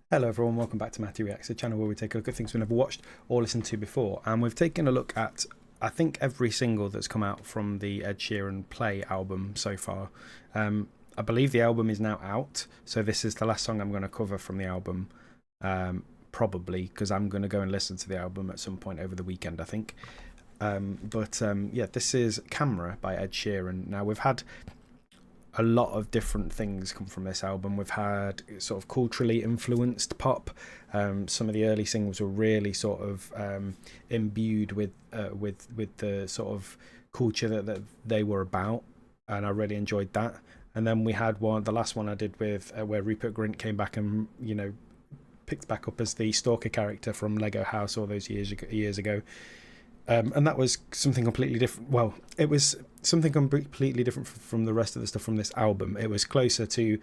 Hello everyone, welcome back to Matty Reacts, the channel where we take a look at things we've never watched or listened to before. And we've taken a look at, I think, every single that's come out from the Ed Sheeran Play album so far. I believe the album is now out, so this is the last song I'm going to cover from the album, probably, because I'm going to go and listen to the album at some point over the weekend, I think. Yeah, this is Camera by Ed Sheeran. Now, we've had a lot of different things come from this album. We've had sort of culturally influenced pop. Some of the early singles were really sort of imbued with the sort of culture that they were about, and I really enjoyed that. And then we had the last one I did with where Rupert Grint came back and picked back up as the stalker character from Lego House all those years ago. And that was something completely different. Well, it was something completely different from the rest of the stuff from this album. It was closer to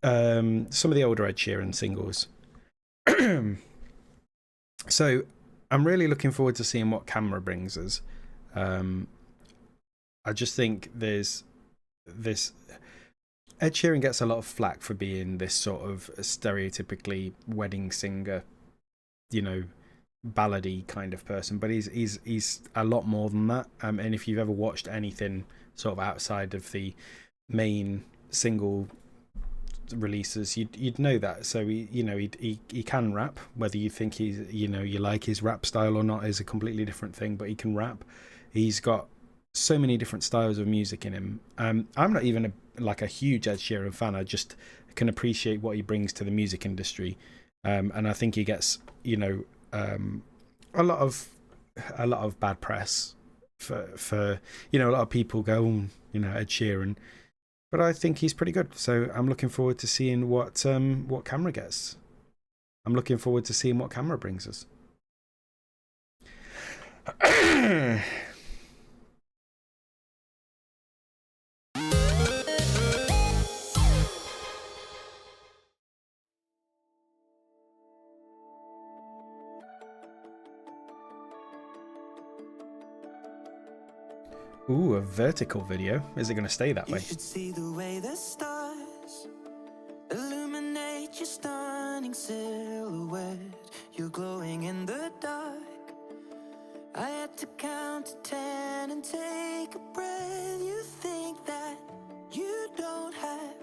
some of the older Ed Sheeran singles. So I'm really looking forward to seeing what Camera brings us. I just think there's this... Ed Sheeran gets a lot of flack for being this sort of stereotypically wedding singer, ballady kind of person, but he's a lot more than that. And if you've ever watched anything sort of outside of the main single releases, you'd know that. So he can rap. Whether you think you like his rap style or not is a completely different thing, but he can rap. He's got so many different styles of music in him. I'm not even a huge Ed Sheeran fan. I just can appreciate what he brings to the music industry, and I think he gets a lot of bad press for a lot of people go, Ed Sheeran, but I think he's pretty good. So I'm looking forward to seeing what Camera gets. I'm looking forward to seeing what Camera brings us. Ooh, a vertical video. Is it going to stay that way? You should see the way the stars illuminate your stunning silhouette. You're glowing in the dark. I had to count to 10 and take a breath. You think that you don't have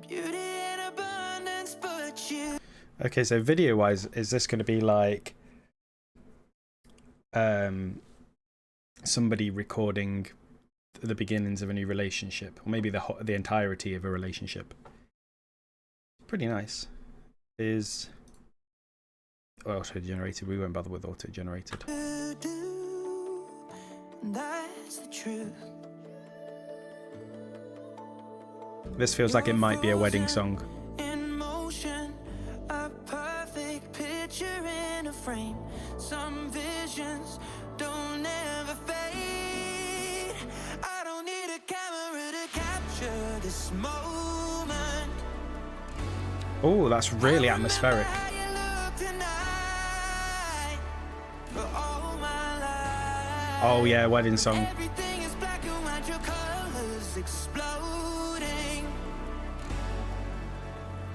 beauty in abundance, but you... Okay, so video-wise, is this going to be like somebody recording the beginnings of a new relationship, or maybe the entirety of a relationship? Pretty nice. Is auto-generated. We won't bother with auto-generated. That's the truth. This feels like it might be a wedding song. In motion, a perfect picture in a frame. Some visions don't ever fade. I don't need a camera to capture this moment. Oh, that's really atmospheric. Oh yeah, wedding song. Everything is black and white, your colors exploding.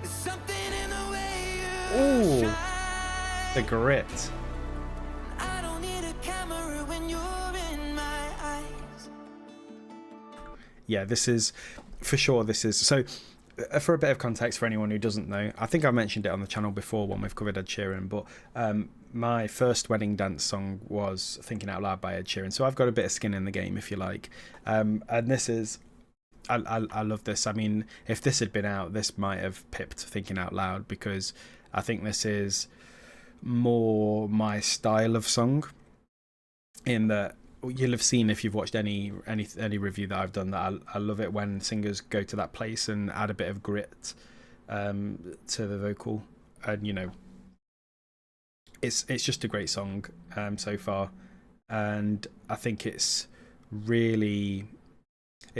There's something in the way you Ooh, shine. the grit. I don't need a camera when you're in my eyes. Yeah, this is for sure. This is so. For a bit of context for anyone who doesn't know, I think I mentioned it on the channel before when we've covered Ed Sheeran, but my first wedding dance song was Thinking Out Loud by Ed Sheeran, so I've got a bit of skin in the game, if you like. And this is, I love this. I mean, if this had been out, this might have pipped Thinking Out Loud, because I think this is more my style of song, in that you'll have seen, if you've watched any review that I've done, that I love it when singers go to that place and add a bit of grit to the vocal, and it's just a great song so far, and I think it's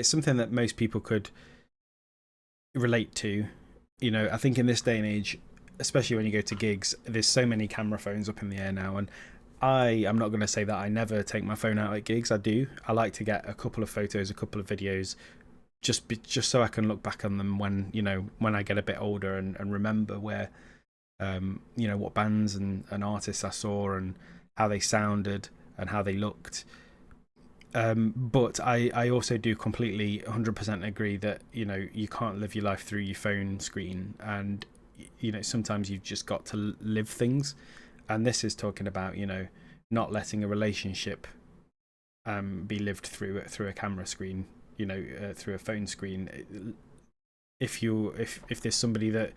something that most people could relate to. I think in this day and age, especially when you go to gigs, there's so many camera phones up in the air now, and I am not going to say that I never take my phone out at gigs. I do. I like to get a couple of photos, a couple of videos, just so I can look back on them when I get a bit older and remember where you know, what bands and artists I saw and how they sounded and how they looked. But I also do completely 100% agree that, you know, you can't live your life through your phone screen, and, you know, sometimes you've just got to live things. And this is talking about, you know, not letting a relationship be lived through a camera screen, you know, through a phone screen. If there's somebody that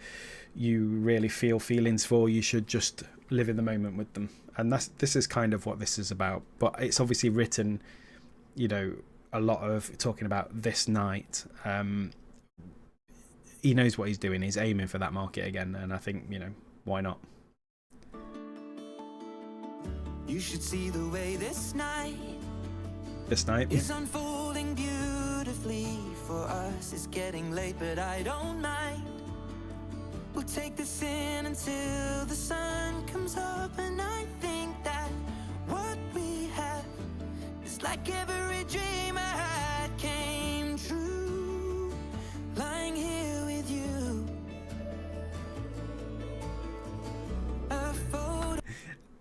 you really feel feelings for, you should just live in the moment with them. And this is kind of what this is about. But it's obviously written, you know, a lot of talking about this night. He knows what he's doing. He's aiming for that market again, and I think, you know, why not? You should see the way this night is unfolding beautifully for us. It's getting late, but I don't mind. We'll take this in until the sun comes up, and I think that what we have is like every dream I had came true. Lying here with you.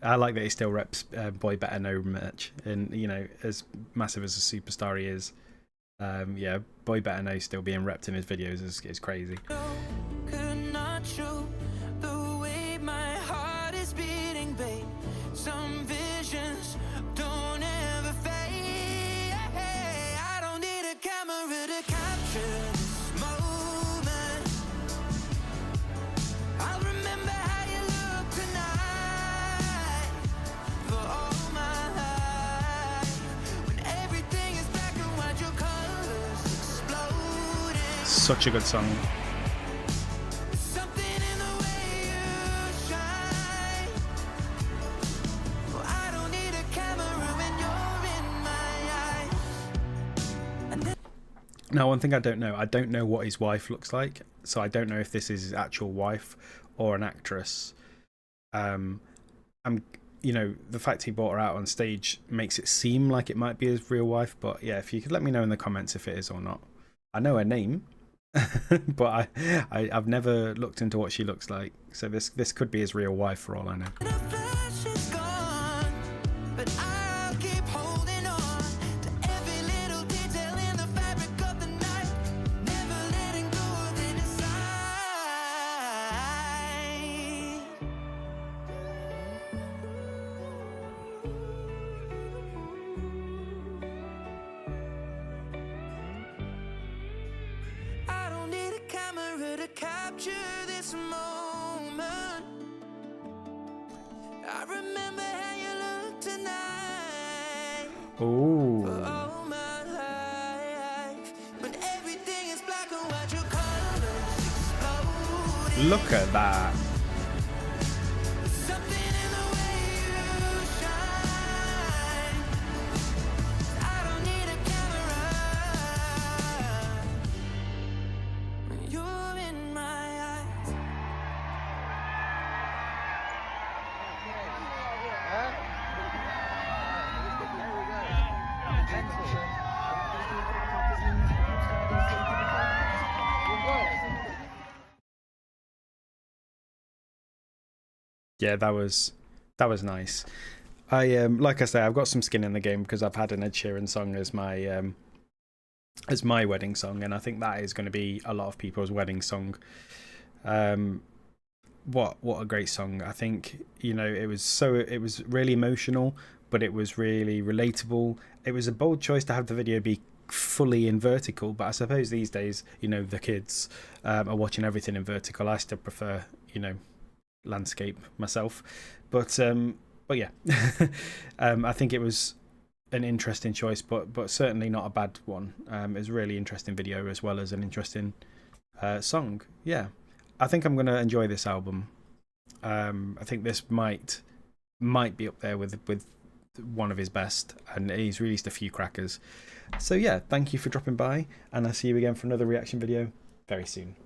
I like that he still reps Boy Better Know merch, and, you know, as massive as a superstar he is, yeah, Boy Better Know still being repped in his videos is crazy. Could not show the way my heart is beating, babe. Some visions don't ever fade. I don't need a camera to capture this moment. I'll remember how you look tonight for all my life. When everything is black and white, your colors exploding. Such a good song. Something in the way you shine. Well, I don't need a camera when you're in my eyes. And then Now, one thing I don't know what his wife looks like, so I don't know if this is his actual wife or an actress. You know, the fact he brought her out on stage makes it seem like it might be his real wife, but yeah, if you could let me know in the comments if it is or not. I know her name, but I've never looked into what she looks like, so this could be his real wife for all I know. the flash is gone, but I'll keep holding on to every little detail in the fabric of the night, never letting go of it inside. I don't need a camera to capture this moment. I remember how you look tonight Oh, for all my life. When everything is black and white, your colors exploding. look at that. Something in the way you shine. I don't need a camera when you're in my eyes. Yeah, that was nice. I like I say, I've got some skin in the game because I've had an Ed Sheeran song as my wedding song, and I think that is going to be a lot of people's wedding song. What a great song. I think, you know, it was really emotional, but it was really relatable. It was a bold choice to have the video be fully in vertical, but I suppose these days, you know, the kids are watching everything in vertical. I still prefer, you know, landscape myself, but yeah. I think it was an interesting choice, but certainly not a bad one. It was a really interesting video as well as an interesting song. Yeah, I think I'm going to enjoy this album. I think this might be up there with one of his best, and he's released a few crackers. So yeah, thank you for dropping by, and I'll see you again for another reaction video very soon.